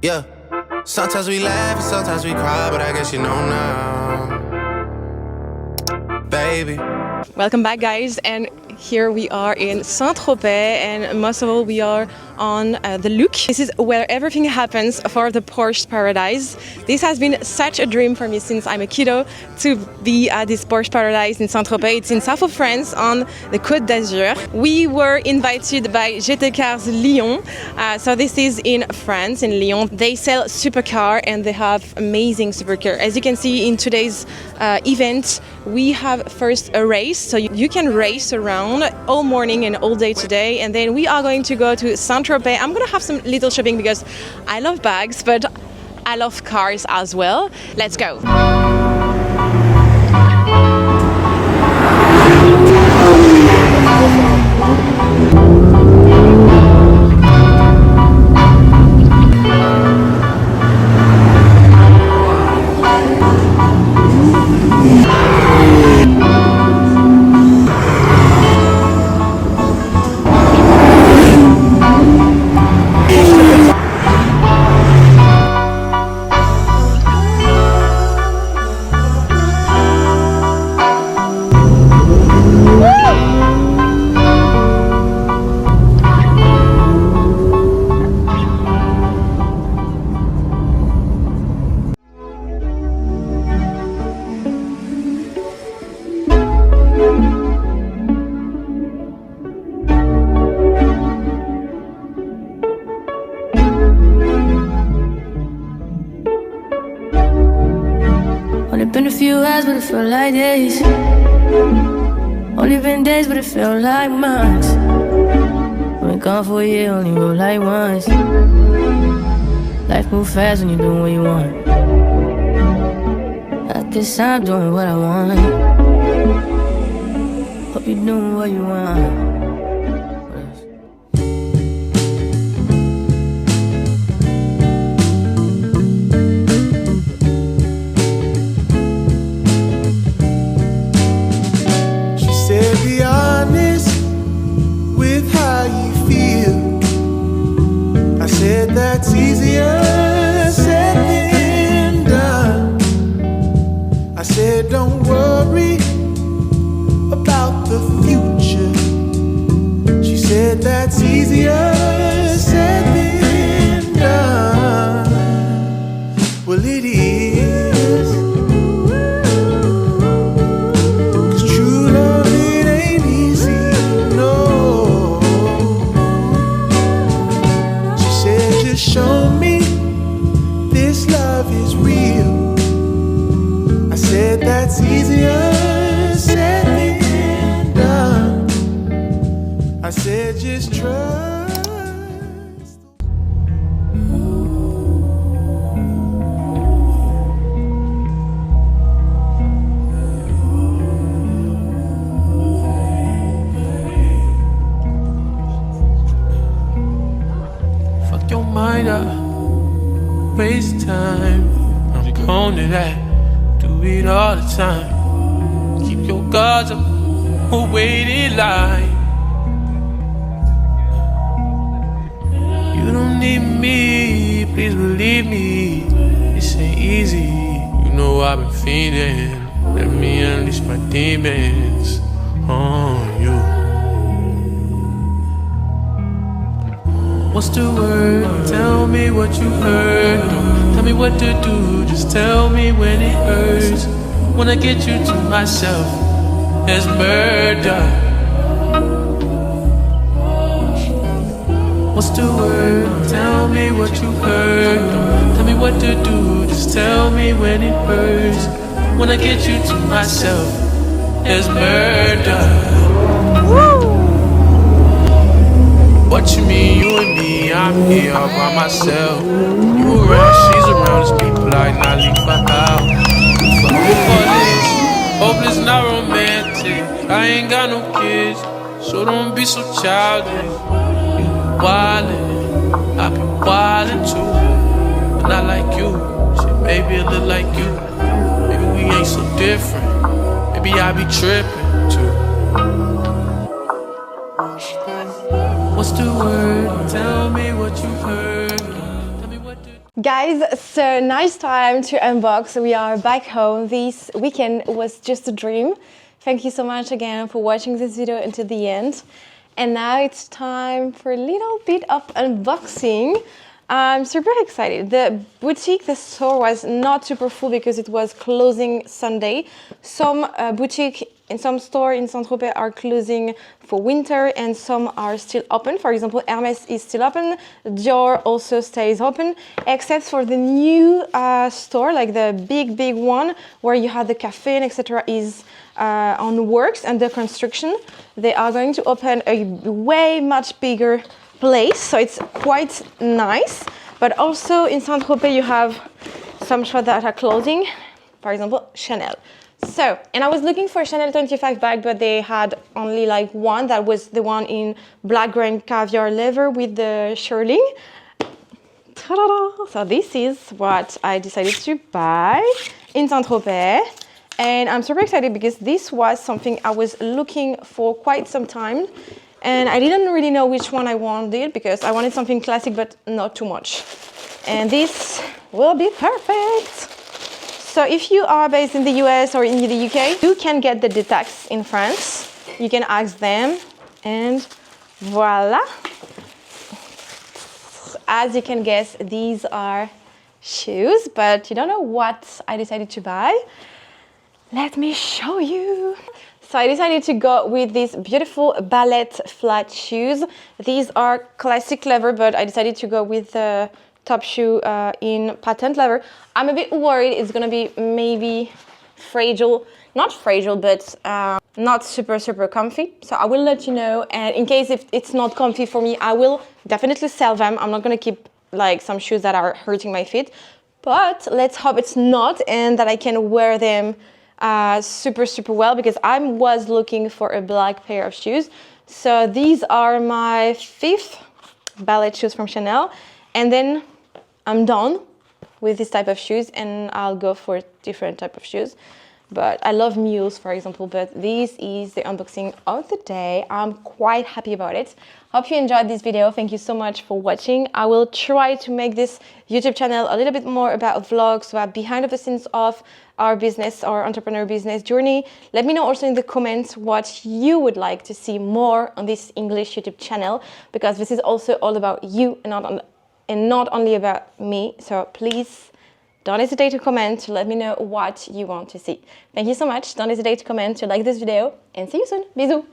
Yeah. Sometimes we laugh and sometimes we cry, but I guess you know now, baby. Welcome back, guys, and here we are in Saint-Tropez, and most of all we are on the Look. This is where everything happens for the Porsche Paradise. This has been such a dream for me since I'm a kiddo to be at this Porsche Paradise in Saint-Tropez. It's in south of France on the Côte d'Azur. We were invited by GT Cars Lyon, so this is in France, in Lyon. They sell supercar and they have amazing supercar. As you can see in today's event, we have first a race, so you can race around all morning and all day today, and then we are going to go to Saint-Tropez. I'm gonna have some little shopping because I love bags, but I love cars as well. Let's go. Only been a few hours, but it felt like days. Only been days, but it felt like months. Been gone for a year, only roll like once. Life move fast when you're doing what you want. I guess I'm doing what I want. Hope you're doing what you want. Be honest with how you feel. I said that's easier said than done. I said don't worry about the future. She said that's easier said than done. Well, it is. Show me this love is real. I said that's easier said than done. I said just trust. Fuck your mind up, waste time. I'm prone to that, do it all the time. Keep your guards up, or wait in line. You don't need me, please believe me. This ain't easy, you know I've been feeding. Let me unleash my demons on you. What's the word? Tell me what you heard. Don't tell me what to do, just tell me when it hurts. When I get you to myself, there's murder. What's the word? Tell me what you heard. Don't tell me what to do, just tell me when it hurts. When I get you to myself, there's murder. Woo! What you mean, you and me, I'm here all by myself. You around, she's around, it's people like not leave her out. Fuck for this, hope it's not romantic. I ain't got no kids, so don't be so childish. You wildin', I be wildin' too. But not like you, shit, maybe a little like you. Maybe we ain't so different, maybe I be trippin' too. What's the word? Tell me what you heard. Guys, so nice time to unbox. We are back home. This weekend was just a dream. Thank you so much again for watching this video until the end. And now it's time for a little bit of unboxing. I'm super excited. The boutique, the store was not super full because it was closing Sunday. Some boutique in some store in Saint-Tropez are closing for winter and some are still open. For example, Hermès is still open. Dior also stays open, except for the new store, like the big one where you have the cafe and etc. is on works under construction. They are going to open a way much bigger place, so it's quite nice. But also in Saint-Tropez you have some shops that are closing, for example Chanel. So, and I was looking for a Chanel 25 bag, but they had only like one. That was the one in black grain caviar leather with the shirling. Ta-da-da! So this is what I decided to buy in Saint-Tropez. And I'm super excited because this was something I was looking for quite some time. And I didn't really know which one I wanted because I wanted something classic but not too much. And this will be perfect. So if you are based in the US or in the UK, you can get the Detax in France. You can ask them and voila. As you can guess, these are shoes, but you don't know what I decided to buy. Let me show you. So I decided to go with these beautiful ballet flat shoes. These are classic leather, but I decided to go with the top shoe in patent leather. I'm a bit worried it's gonna be maybe fragile, not fragile, but not super comfy. So I will let you know, and in case if it's not comfy for me, I will definitely sell them. I'm not gonna keep like some shoes that are hurting my feet, but let's hope it's not and that I can wear them super well, because I was looking for a black pair of shoes. So these are my 5th ballet shoes from Chanel, and then I'm done with this type of shoes and I'll go for different type of shoes. But I love mules, for example, but this is the unboxing of the day. I'm quite happy about it. Hope you enjoyed this video. Thank you so much for watching. I will try to make this YouTube channel a little bit more about vlogs, about behind the scenes of our business, our entrepreneur business journey. Let me know also in the comments what you would like to see more on this English YouTube channel, because this is also all about you and not only about me. So please don't hesitate to comment to let me know what you want to see. Thank you so much. Don't hesitate to comment, to like this video, and see you soon. Bisous.